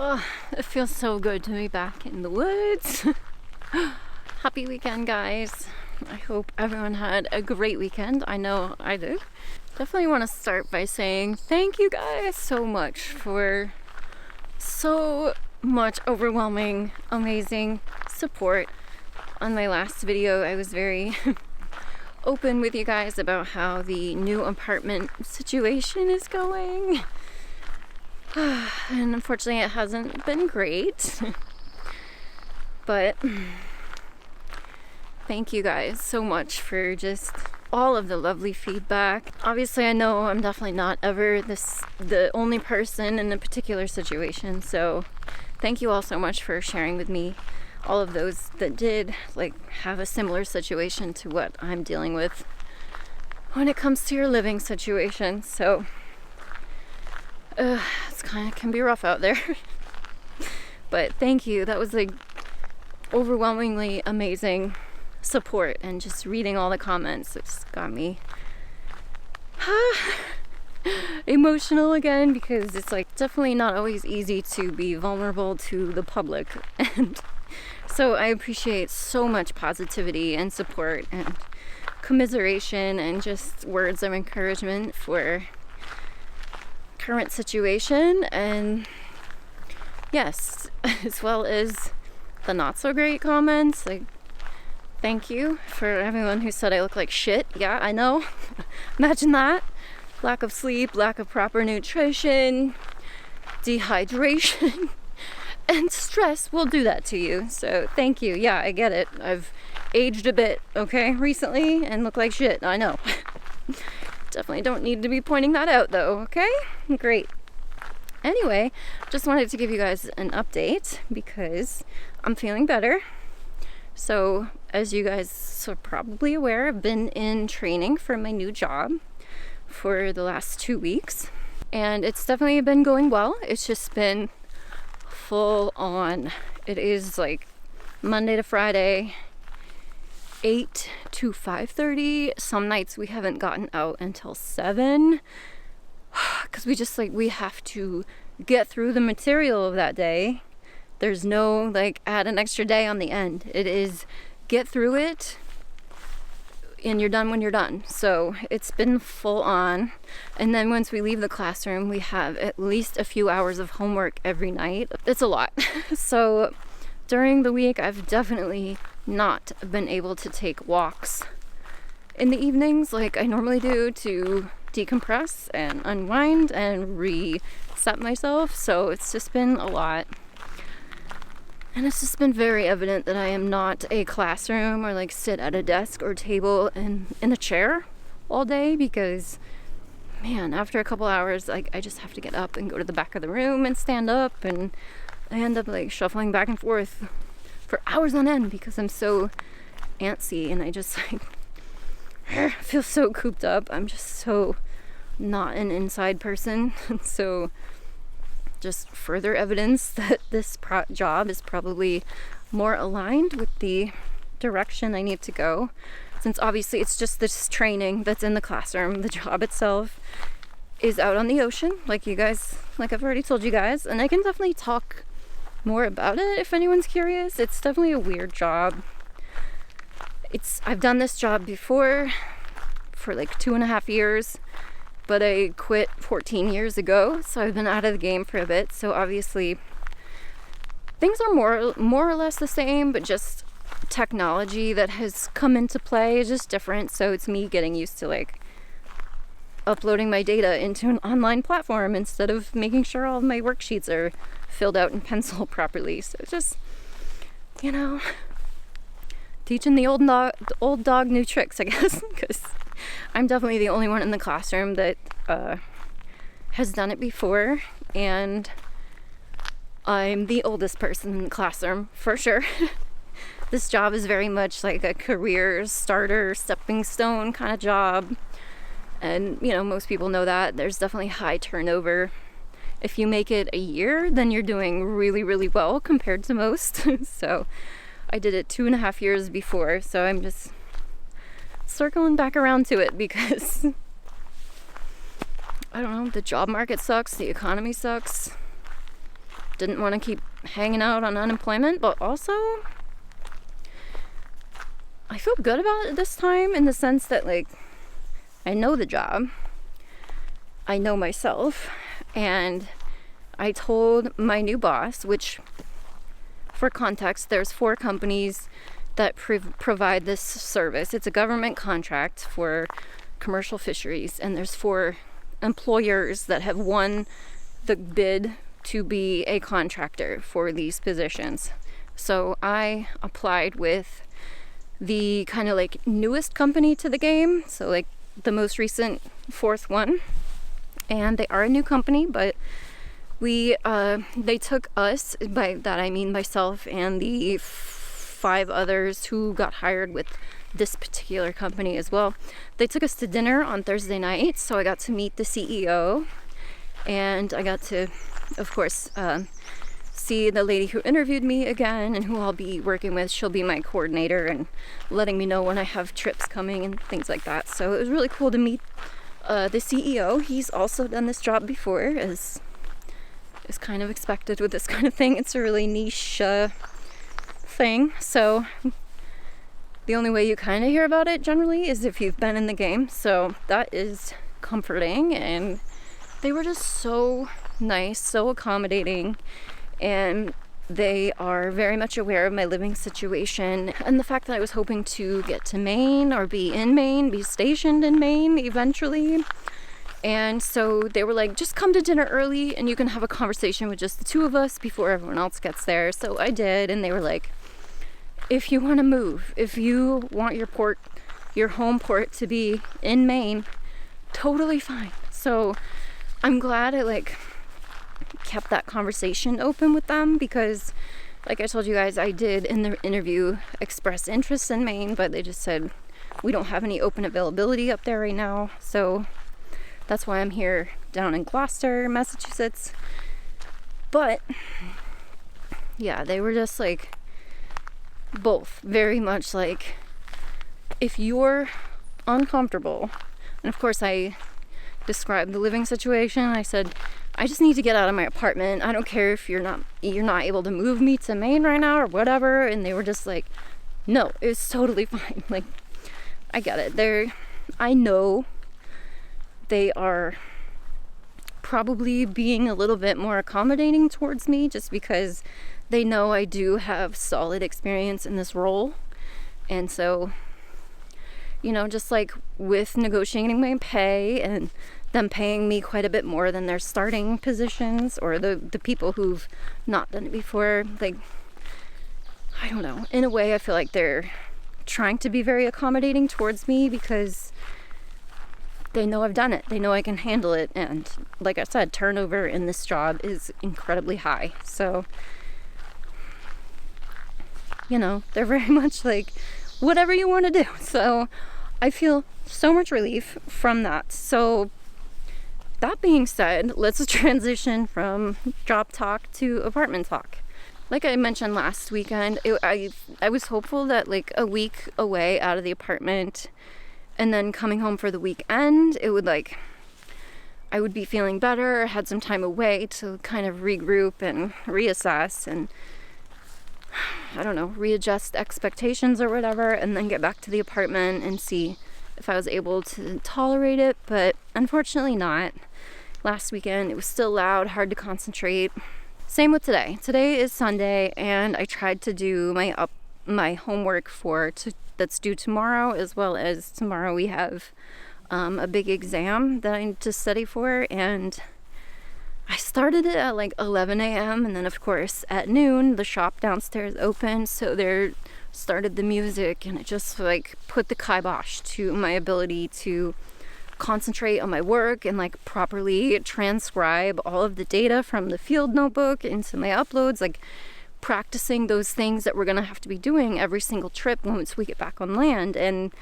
Oh, it feels so good to be back in the woods. Happy weekend, guys. I hope everyone had a great weekend. I know I did. Definitely want to start by saying thank you guys so much for so much overwhelming, amazing support. On my last video, I was very open with you guys about how the new apartment situation is going. And unfortunately it hasn't been great. But thank you guys so much for just all of the lovely feedback. Obviously I know I'm definitely not ever the only person in a particular situation, so thank you all so much for sharing with me all of those that did have a similar situation to what I'm dealing with when it comes to your living situation. So it's can be rough out there. But thank you. That was overwhelmingly amazing support, and just reading all the comments, it's got me emotional again, because it's definitely not always easy to be vulnerable to the public. And so I appreciate so much positivity and support and commiseration and just words of encouragement for current situation, and yes, as well as the not so great comments. Thank you for everyone who said I look like shit. Yeah, I know. Imagine that. Lack of sleep, lack of proper nutrition, dehydration, and stress will do that to you. So thank you. Yeah, I get it. I've aged a bit, okay, recently, and look like shit. I know. Definitely don't need to be pointing that out though, okay? Great. Anyway, just wanted to give you guys an update because I'm feeling better. So, as you guys are probably aware, I've been in training for my new job for the last 2 weeks, and it's definitely been going well. It's just been full on. It is Monday to Friday, 8 to 5:30. Some nights we haven't gotten out until 7 because we have to get through the material of that day. There's no add an extra day on the end. It is get through it and you're done when you're done. So it's been full on. And then once we leave the classroom, we have at least a few hours of homework every night. It's a lot. So during the week, I've definitely not been able to take walks in the evenings like I normally do to decompress and unwind and reset myself. So it's just been a lot. And it's just been very evident that I am not a classroom or sit at a desk or table and in a chair all day, because man, after a couple hours, I just have to get up and go to the back of the room and stand up, and I end up shuffling back and forth for hours on end because I'm so antsy and I just feel so cooped up. I'm just so not an inside person. And so just further evidence that this job is probably more aligned with the direction I need to go, since obviously it's just this training that's in the classroom. The job itself is out on the ocean, I've already told you guys, and I can definitely talk more about it if anyone's curious. It's definitely a weird job. I've done this job before for 2.5 years, but I quit 14 years ago, so I've been out of the game for a bit. So obviously things are more or less the same, but just technology that has come into play is just different. So it's me getting used to uploading my data into an online platform instead of making sure all of my worksheets are filled out in pencil properly. So it's just, teaching the old dog new tricks, I guess, because I'm definitely the only one in the classroom that has done it before, and I'm the oldest person in the classroom for sure. This job is very much a career starter, stepping stone kind of job, and most people know that. There's definitely high turnover. If you make it a year, then you're doing really, really well compared to most. So I did it 2.5 years before, so I'm just circling back around to it because I don't know, the job market sucks, the economy sucks, didn't want to keep hanging out on unemployment, but also I feel good about it this time in the sense that, like, I know the job, I know myself, and I told my new boss, which, for context, there's 4 companies that provide this service. It's a government contract for commercial fisheries, and there's 4 employers that have won the bid to be a contractor for these positions. So I applied with the kind of like newest company to the game, so like the most recent 4th one, and they are a new company, but they took us, by that I mean myself and the 5 others who got hired with this particular company as well. They took us to dinner on Thursday night, so I got to meet the CEO, and I got to, of course, see the lady who interviewed me again and who I'll be working with. She'll be my coordinator and letting me know when I have trips coming and things like that. So it was really cool to meet the CEO. He's also done this job before, as is kind of expected with this kind of thing. It's a really niche thing. So the only way you kind of hear about it generally is if you've been in the game. So that is comforting, and they were just so nice, so accommodating, and they are very much aware of my living situation and the fact that I was hoping to get to Maine or be in Maine, be stationed in Maine eventually. And so they were like, just come to dinner early and you can have a conversation with just the 2 of us before everyone else gets there. So I did, and they were like, if you want to move, if you want your home port to be in Maine, totally fine. So I'm glad I like kept that conversation open with them, because like I told you guys, I did in the interview express interest in Maine, but they just said we don't have any open availability up there right now. So that's why I'm here down in Gloucester, Massachusetts. But yeah, they were just like both very much like, if you're uncomfortable, and of course I described the living situation. I said, I just need to get out of my apartment. I don't care if you're not able to move me to Maine right now or whatever. And they were just like, no, it's totally fine. Like, I get it. I know they are probably being a little bit more accommodating towards me just because they know I do have solid experience in this role. And so, you know, just like with negotiating my pay and them paying me quite a bit more than their starting positions, or the people who've not done it before, like, I don't know, in a way I feel like they're trying to be very accommodating towards me because they know I've done it, they know I can handle it, and like I said, turnover in this job is incredibly high. So, you know, they're very much like, whatever you want to do. So I feel so much relief from that. So that being said, let's transition from job talk to apartment talk. Like I mentioned last weekend, I was hopeful that like a week away out of the apartment and then coming home for the weekend, it would like, I would be feeling better, had some time away to kind of regroup and reassess and, I don't know, readjust expectations or whatever, and then get back to the apartment and see if I was able to tolerate it. But unfortunately not. Last weekend it was still loud, hard to concentrate. Same with today. Today is Sunday, and I tried to do my homework that's due tomorrow, as well as tomorrow we have a big exam that I need to study for, and I started it at like 11 a.m. and then of course at noon the shop downstairs opened, so there started the music, and it just like put the kibosh to my ability to concentrate on my work and like properly transcribe all of the data from the field notebook into my uploads, like practicing those things that we're gonna have to be doing every single trip once we get back on land. And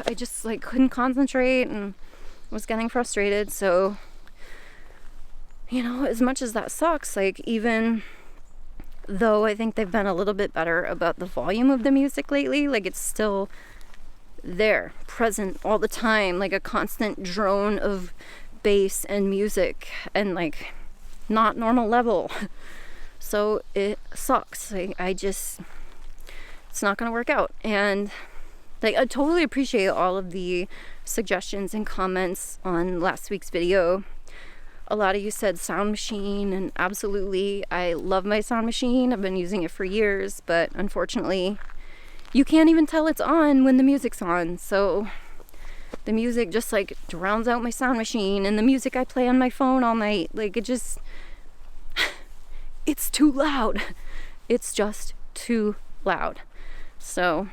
I just like couldn't concentrate and was getting frustrated. So, you know, as much as that sucks, like even though I think they've been a little bit better about the volume of the music lately, like it's still there, present all the time, like a constant drone of bass and music, and like not normal level. So it sucks. It's not gonna work out. And like, I totally appreciate all of the suggestions and comments on last week's video. A lot of you said sound machine, and absolutely, I love my sound machine. I've been using it for years, but unfortunately, you can't even tell it's on when the music's on. So the music just like drowns out my sound machine and the music I play on my phone all night. Like, it's too loud. It's just too loud. So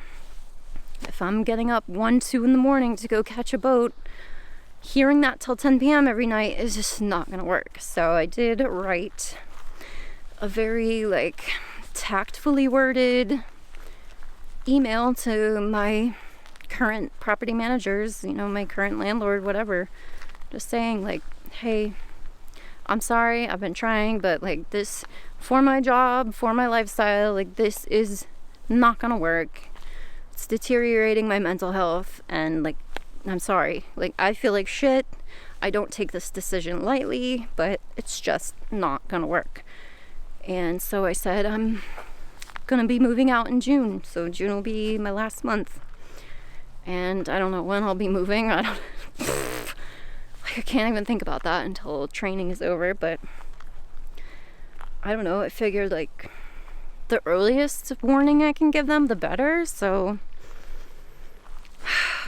if I'm getting up 1, 2 in the morning to go catch a boat, hearing that till 10 p.m. every night is just not gonna work. So I did write a very like tactfully worded email to my current property managers, my current landlord, whatever, just saying like, hey, I'm sorry, I've been trying, but like this, for my job, for my lifestyle, like this is not gonna work. It's deteriorating my mental health, and like, I'm sorry, like I feel like shit. I don't take this decision lightly, but it's just not gonna work. And so I said I'm gonna be moving out in June, so June will be my last month, and I don't know when I'll be moving. I can't even think about that until training is over, but I don't know. I figured like the earliest warning I can give them, the better. So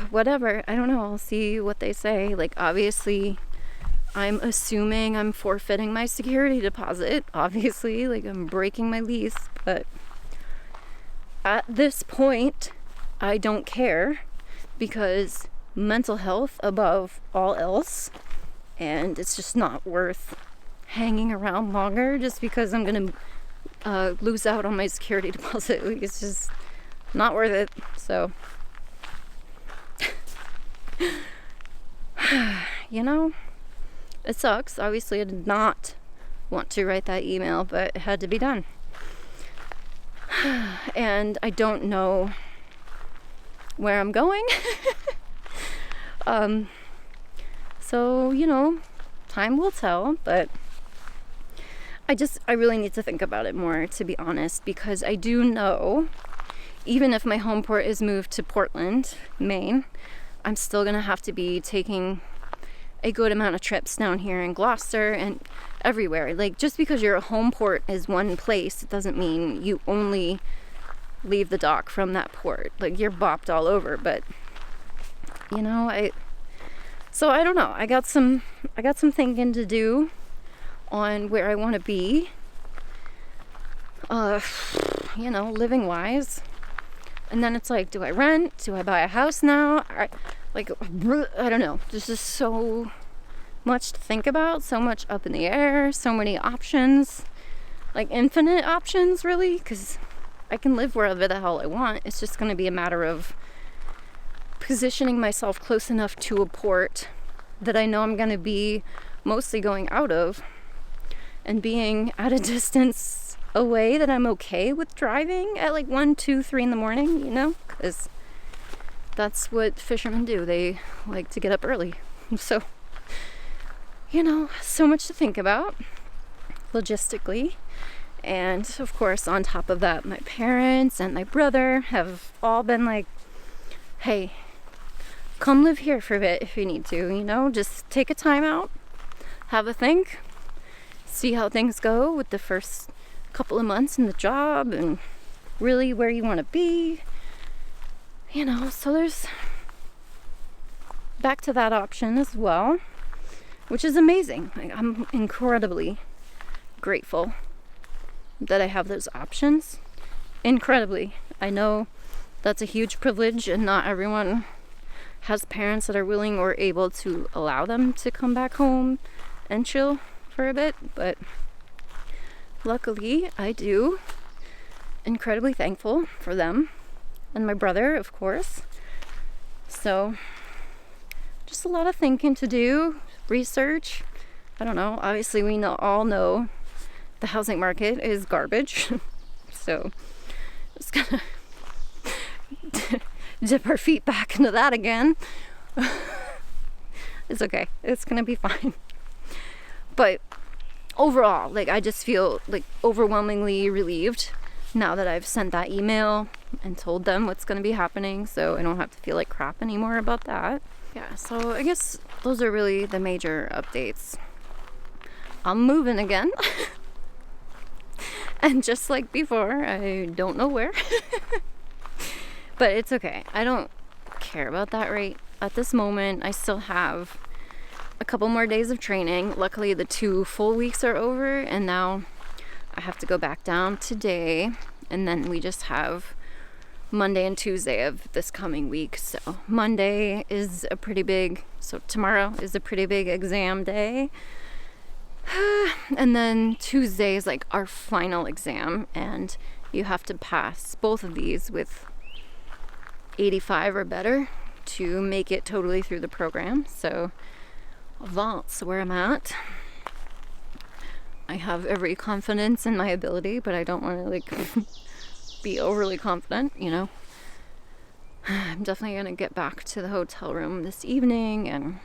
whatever, I don't know, I'll see what they say. Like, obviously I'm assuming I'm forfeiting my security deposit, obviously, like I'm breaking my lease, but at this point I don't care, because mental health above all else, and it's just not worth hanging around longer just because I'm gonna lose out on my security deposit. Like, it's just not worth it. So it sucks. Obviously I did not want to write that email, but it had to be done. And I don't know where I'm going. So time will tell, but I really need to think about it more, to be honest, because I do know, even if my home port is moved to Portland, Maine, I'm still gonna have to be taking a good amount of trips down here in Gloucester and everywhere. Like, just because your home port is one place, it doesn't mean you only leave the dock from that port. Like, you're bopped all over. But so I don't know. I got some thinking to do on where I want to be, living wise. And then it's like, do I rent? Do I buy a house now? I don't know. There's just so much to think about, so much up in the air, so many options, like infinite options, really, because I can live wherever the hell I want. It's just going to be a matter of positioning myself close enough to a port that I know I'm going to be mostly going out of, and being at a distance away that I'm okay with driving at like 1, 2, 3 in the morning, because that's what fishermen do. They like to get up early. So, so much to think about logistically. And of course, on top of that, my parents and my brother have all been like, hey, come live here for a bit if you need to, just take a time out, have a think, see how things go with the first couple of months in the job, and really where you want to be, so there's back to that option as well, which is amazing. Like, I'm incredibly grateful that I have those options. Incredibly. I know that's a huge privilege, and not everyone has parents that are willing or able to allow them to come back home and chill for a bit, but luckily I do. Incredibly thankful for them, and my brother, of course. So just a lot of thinking to do, research. I don't know, obviously we all know the housing market is garbage. So just gonna dip our feet back into that again. It's okay, it's gonna be fine. But overall, like, I just feel like overwhelmingly relieved now that I've sent that email and told them what's going to be happening, so I don't have to feel like crap anymore about that. Yeah, so I guess those are really the major updates. I'm moving again. And just like before, I don't know where. But it's okay. I don't care about that right at this moment. I still have a couple more days of training. Luckily, the 2 full weeks are over, and now I have to go back down today, and then we just have Monday and Tuesday of this coming week. So Monday is a pretty big, so tomorrow is a pretty big exam day. And then Tuesday is like our final exam, and you have to pass both of these with 85 or better to make it totally through the program. So that's where I'm at. I have every confidence in my ability, but I don't want to like be overly confident, you know. I'm definitely gonna get back to the hotel room this evening and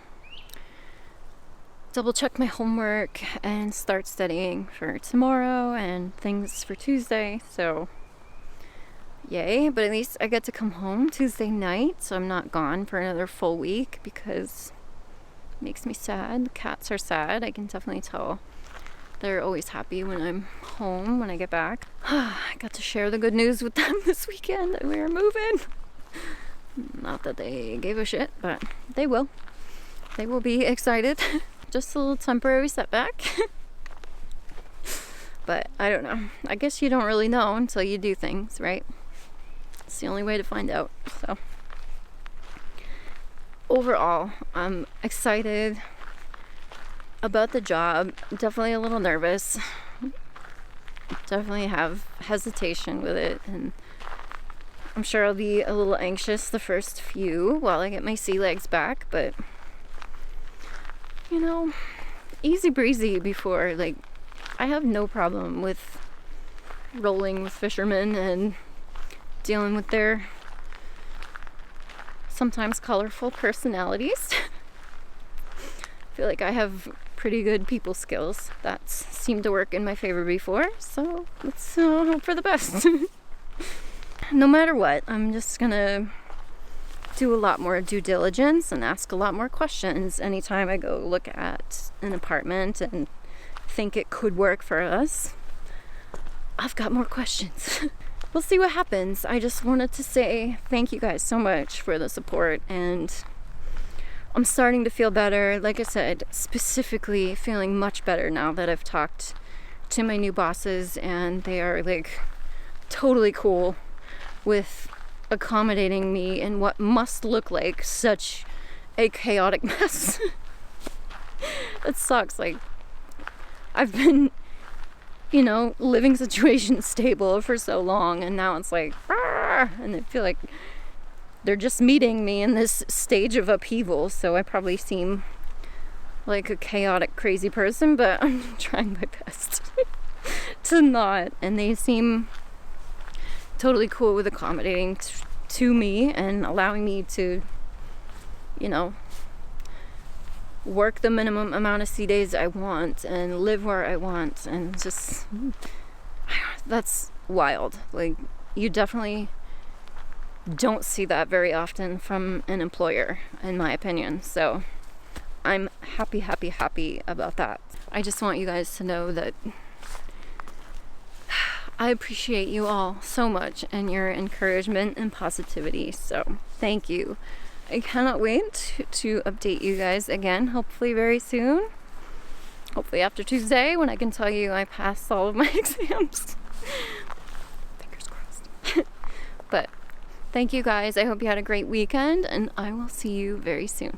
double check my homework and start studying for tomorrow and things for Tuesday. So yay, but at least I get to come home Tuesday night, so I'm not gone for another full week, because it makes me sad. The cats are sad. I can definitely tell. They're always happy when I'm home, when I get back. I got to share the good news with them this weekend that we're moving. Not that they gave a shit, but they will. They will be excited. Just a little temporary setback. But I don't know. I guess you don't really know until you do things, right? It's the only way to find out. So overall, I'm excited about the job. Definitely a little nervous. Definitely have hesitation with it, and I'm sure I'll be a little anxious the first few while I get my sea legs back, but you know, easy breezy before. Like, I have no problem with rolling with fishermen and dealing with their sometimes colorful personalities. I feel like I have pretty good people skills that seem to work in my favor before, so let's hope for the best. No matter what, I'm just gonna do a lot more due diligence and ask a lot more questions anytime I go look at an apartment and think it could work for us. I've got more questions. We'll see what happens. I just wanted to say thank you guys so much for the support, and I'm starting to feel better. Like I said, specifically feeling much better now that I've talked to my new bosses, and they are like totally cool with accommodating me in what must look like such a chaotic mess. It sucks. Like, I've been, you know, living situation stable for so long, and now it's like, and I feel like they're just meeting me in this stage of upheaval, so I probably seem like a chaotic, crazy person, but I'm trying my best to not. And they seem totally cool with accommodating to me and allowing me to, you know, work the minimum amount of sea days I want and live where I want, and just, that's wild. Like, you definitely don't see that very often from an employer, in my opinion. So I'm happy about that. I just want you guys to know that I appreciate you all so much and your encouragement and positivity. So thank you. I cannot wait to update you guys again, hopefully very soon. Hopefully after Tuesday, when I can tell you I passed all of my exams. Fingers crossed. But thank you guys. I hope you had a great weekend, and I will see you very soon.